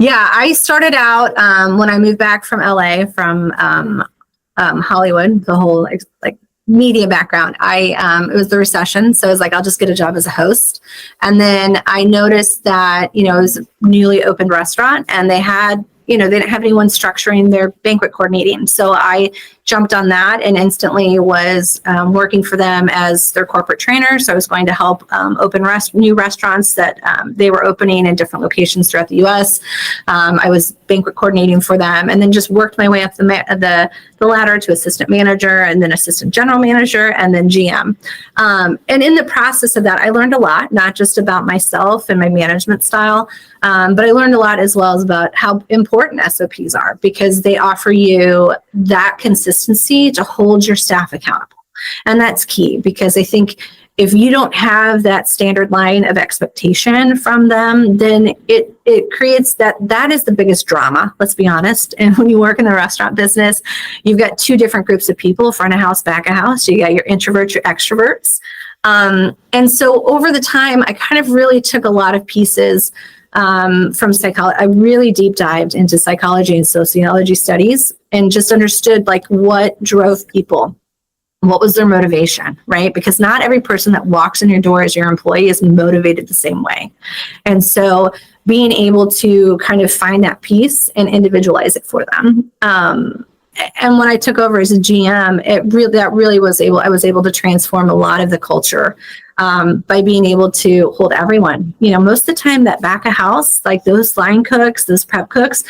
Yeah, I started out when I moved back from LA from Hollywood, the whole like media background. It was the recession, so I was like, I'll just get a job as a host. And then I noticed that it was a newly opened restaurant, and they didn't have anyone structuring their banquet coordinating. So I jumped on that and instantly was working for them as their corporate trainer. So I was going to help open new restaurants that they were opening in different locations throughout the U.S. I was banquet coordinating for them, and then just worked my way up the ladder to assistant manager, and then assistant general manager, and then GM. And in the process of that, I learned a lot, not just about myself and my management style, but I learned a lot as well as about how important SOPs are, because they offer you that consistency to hold your staff accountable. And that's key, because I think if you don't have that standard line of expectation from them, then it creates that is the biggest drama, let's be honest. And when you work in the restaurant business, you've got two different groups of people, front of house, back of house. You got your introverts, your extroverts. And so over the time, I kind of really took a lot of pieces from psychology. I really deep dived into psychology and sociology studies, and just understood like what drove people. What was their motivation, right? Because not every person that walks in your door as your employee is motivated the same way. And so being able to kind of find that piece and individualize it for them. And when I took over as a GM, I was able to transform a lot of the culture by being able to hold everyone. Most of the time that back of house, like those line cooks, those prep cooks,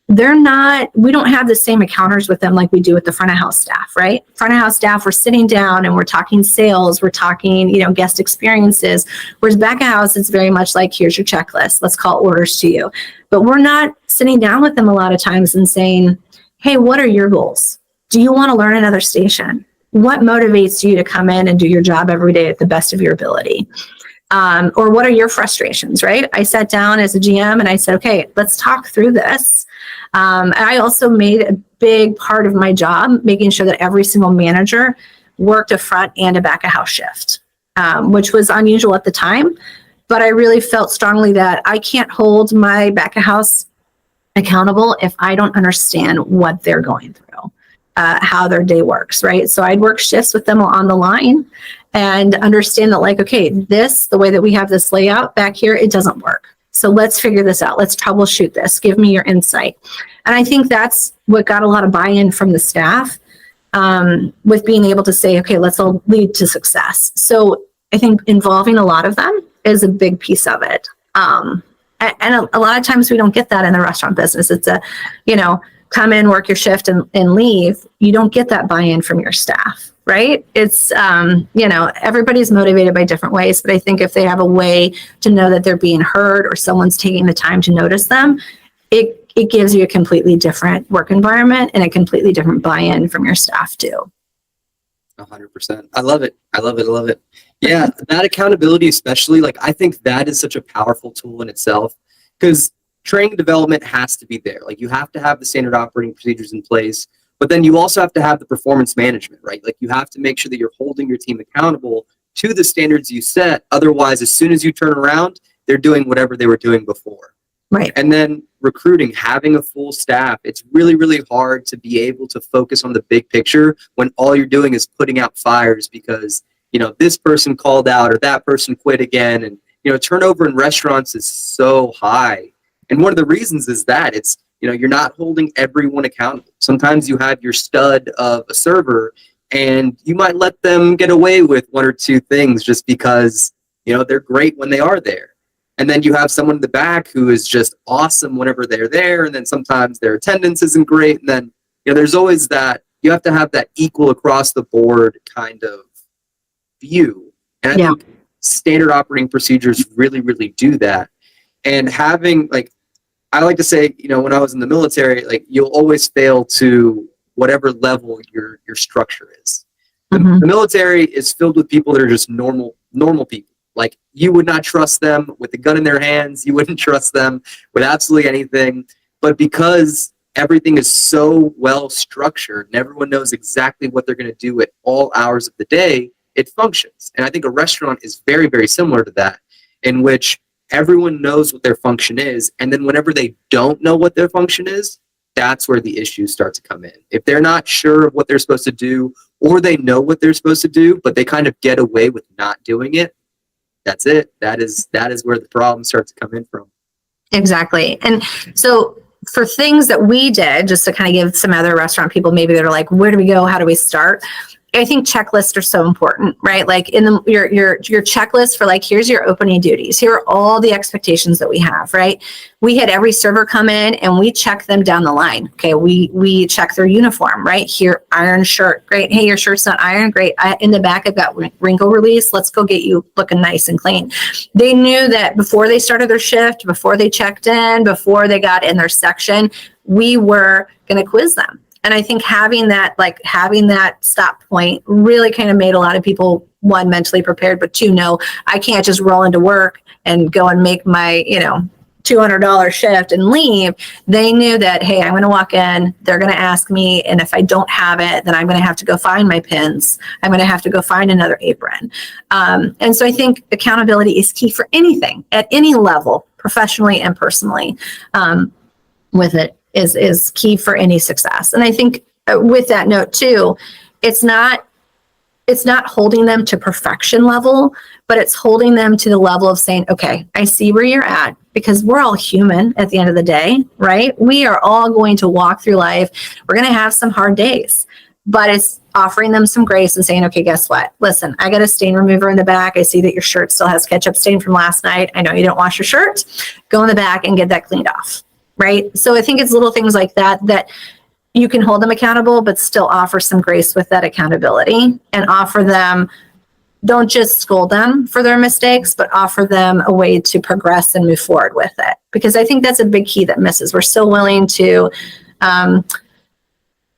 we don't have the same encounters with them like we do with the front of house staff, right? Front of house staff, we're sitting down and we're talking sales, we're talking, guest experiences. Whereas back of house, it's very much like, here's your checklist, let's call orders to you. But we're not sitting down with them a lot of times and saying, hey, what are your goals? Do you want to learn another station? What motivates you to come in and do your job every day at the best of your ability? Or what are your frustrations, right? I sat down as a GM and I said, okay, let's talk through this. And I also made a big part of my job making sure that every single manager worked a front and a back of house shift, which was unusual at the time. But I really felt strongly that I can't hold my back of house accountable if I don't understand what they're going through, how their day works, right? So I'd work shifts with them on the line and understand that, like, okay, the way that we have this layout back here, it doesn't work. So let's figure this out. Let's troubleshoot this. Give me your insight. And I think that's what got a lot of buy-in from the staff, with being able to say, okay, let's all lead to success. So I think involving a lot of them is a big piece of it. And a lot of times we don't get that in the restaurant business. It's come in, work your shift and leave. You don't get that buy-in from your staff, right? It's, everybody's motivated by different ways, but I think if they have a way to know that they're being heard or someone's taking the time to notice them, it gives you a completely different work environment and a completely different buy-in from your staff too. 100%. I love it. I love it. Yeah, that accountability especially, like, I think that is such a powerful tool in itself, because training development has to be there. Like, you have to have the standard operating procedures in place, but then you also have to have the performance management, right? Like, you have to make sure that you're holding your team accountable to the standards you set. Otherwise, as soon as you turn around, they're doing whatever they were doing before. Right. And then recruiting, having a full staff, it's really, really hard to be able to focus on the big picture when all you're doing is putting out fires because, this person called out or that person quit again. And, turnover in restaurants is so high. And one of the reasons is that it's, you're not holding everyone accountable. Sometimes you have your stud of a server and you might let them get away with one or two things just because, they're great when they are there. And then you have someone in the back who is just awesome whenever they're there. And then sometimes their attendance isn't great. And then, there's always that, you have to have that equal across the board kind of view. And I think standard operating procedures really, really do that. And having, like, I like to say, when I was in the military, like, you'll always fail to whatever level your structure is. Mm-hmm. The military is filled with people that are just normal people. Like, you would not trust them with a gun in their hands. You wouldn't trust them with absolutely anything. But because everything is so well structured and everyone knows exactly what they're going to do at all hours of the day, it functions. And I think a restaurant is very, very similar to that, in which everyone knows what their function is. And then whenever they don't know what their function is, that's where the issues start to come in. If they're not sure of what they're supposed to do, or they know what they're supposed to do, but they kind of get away with not doing it, that's it. That is where the problems start to come in from. Exactly. And so for things that we did, just to kind of give some other restaurant people, maybe they're like, where do we go? How do we start? I think checklists are so important, right? Like in your checklist for like, here's your opening duties. Here are all the expectations that we have, right? We had every server come in and we check them down the line. Okay. We check their uniform, right? Here, iron shirt. Great. Hey, your shirt's not iron. Great. In the back, I've got wrinkle release. Let's go get you looking nice and clean. They knew that before they started their shift, before they checked in, before they got in their section, we were going to quiz them. And I think having that stop point really kind of made a lot of people, one, mentally prepared, but two, no, I can't just roll into work and go and make my, $200 shift and leave. They knew that, hey, I'm going to walk in, they're going to ask me, and if I don't have it, then I'm going to have to go find my pins. I'm going to have to go find another apron. And so I think accountability is key for anything at any level, professionally and personally, with it. Is key for any success. And I think with that note too, it's not holding them to perfection level, but it's holding them to the level of saying, okay, I see where you're at, because we're all human at the end of the day, right? We are all going to walk through life. We're going to have some hard days, but it's offering them some grace and saying, okay, guess what? Listen, I got a stain remover in the back. I see that your shirt still has ketchup stain from last night. I know you don't wash your shirt. Go in the back and get that cleaned off. Right. So I think it's little things like that you can hold them accountable, but still offer some grace with that accountability, and offer them, don't just scold them for their mistakes, but offer them a way to progress and move forward with it. Because I think that's a big key that misses. We're so willing to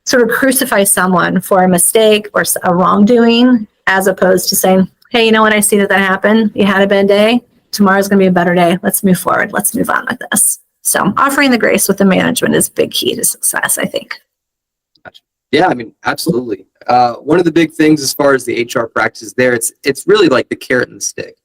sort of crucify someone for a mistake or a wrongdoing, as opposed to saying, hey, you know what? I see that happened. You had a bad day. Tomorrow's going to be a better day. Let's move forward. Let's move on with this. So offering the grace with the management is big key to success, I think. Yeah, I mean, absolutely. One of the big things as far as the HR practices there, it's really like the carrot and the stick.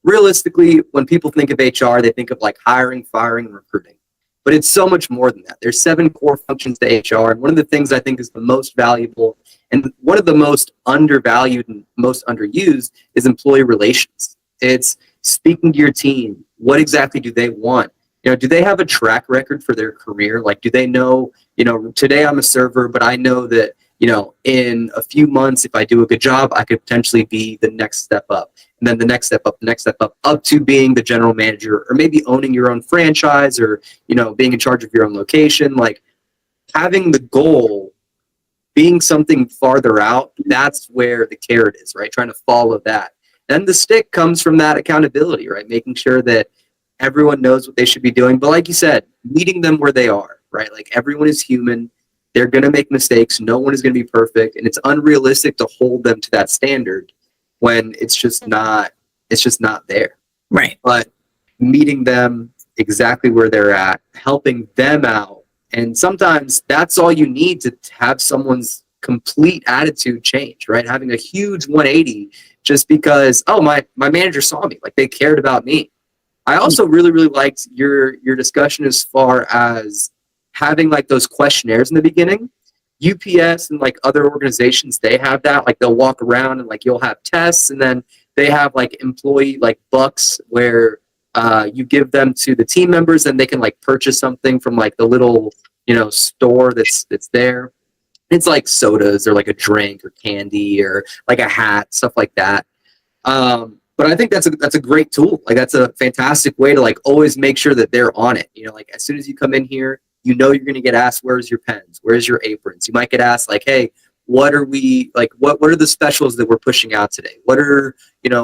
Realistically, when people think of HR, they think of like hiring, firing, and recruiting. But it's so much more than that. There's 7 core functions to HR. And one of the things I think is the most valuable and one of the most undervalued and most underused is employee relations. It's speaking to your team. What exactly do they want? Do they have a track record for their career? Like, do they know, today I'm a server, but I know that, in a few months, if I do a good job, I could potentially be the next step up, and then the next step up to being the general manager, or maybe owning your own franchise, or, being in charge of your own location. Like, having the goal being something farther out, that's where the carrot is, right? Trying to follow that. Then the stick comes from that accountability, right? Making sure that everyone knows what they should be doing. But like you said, meeting them where they are, right? Like, everyone is human. They're going to make mistakes. No one is going to be perfect. And it's unrealistic to hold them to that standard when it's just not there. Right. But meeting them exactly where they're at, helping them out. And sometimes that's all you need to have someone's complete attitude change, right? Having a huge 180 just because, oh, my manager saw me, like they cared about me. I also really, really liked your discussion as far as having like those questionnaires in the beginning. UPS and like other organizations, they have that. Like, they'll walk around and like you'll have tests, and then they have like employee like bucks where you give them to the team members, and they can like purchase something from like the little store that's there. It's like sodas or like a drink or candy or like a hat, stuff like that. But I think that's a great tool. Like, that's a fantastic way to like always make sure that they're on it. Like, as soon as you come in here, you're going to get asked, where's your pens? Where's your aprons? You might get asked like, hey, what are we like? What are the specials that we're pushing out today? What are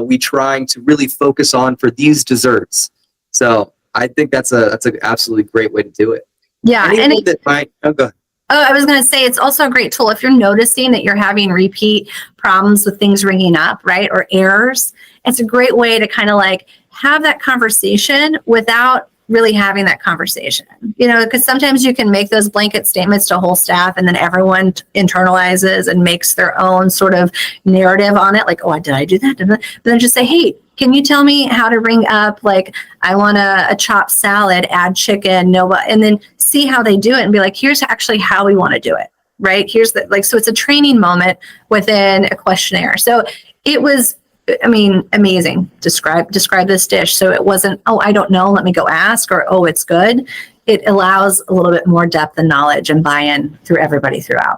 we trying to really focus on for these desserts? So I think that's an absolutely great way to do it. Yeah, go ahead. Oh, I was going to say, it's also a great tool if you're noticing that you're having repeat problems with things ringing up, right? Or errors. It's a great way to kind of like have that conversation without really having that conversation, because sometimes you can make those blanket statements to whole staff, and then everyone internalizes and makes their own sort of narrative on it. Like, oh, did I do that? But then just say, hey, can you tell me how to bring up, like, I want a chopped salad, add chicken, no, and then see how they do it and be like, here's actually how we want to do it, right? Here's the, like, so it's a training moment within a questionnaire. So it was, I mean, amazing. Describe this dish. So it wasn't, oh, I don't know, let me go ask, or, oh, it's good. It allows a little bit more depth and knowledge and buy-in through everybody throughout.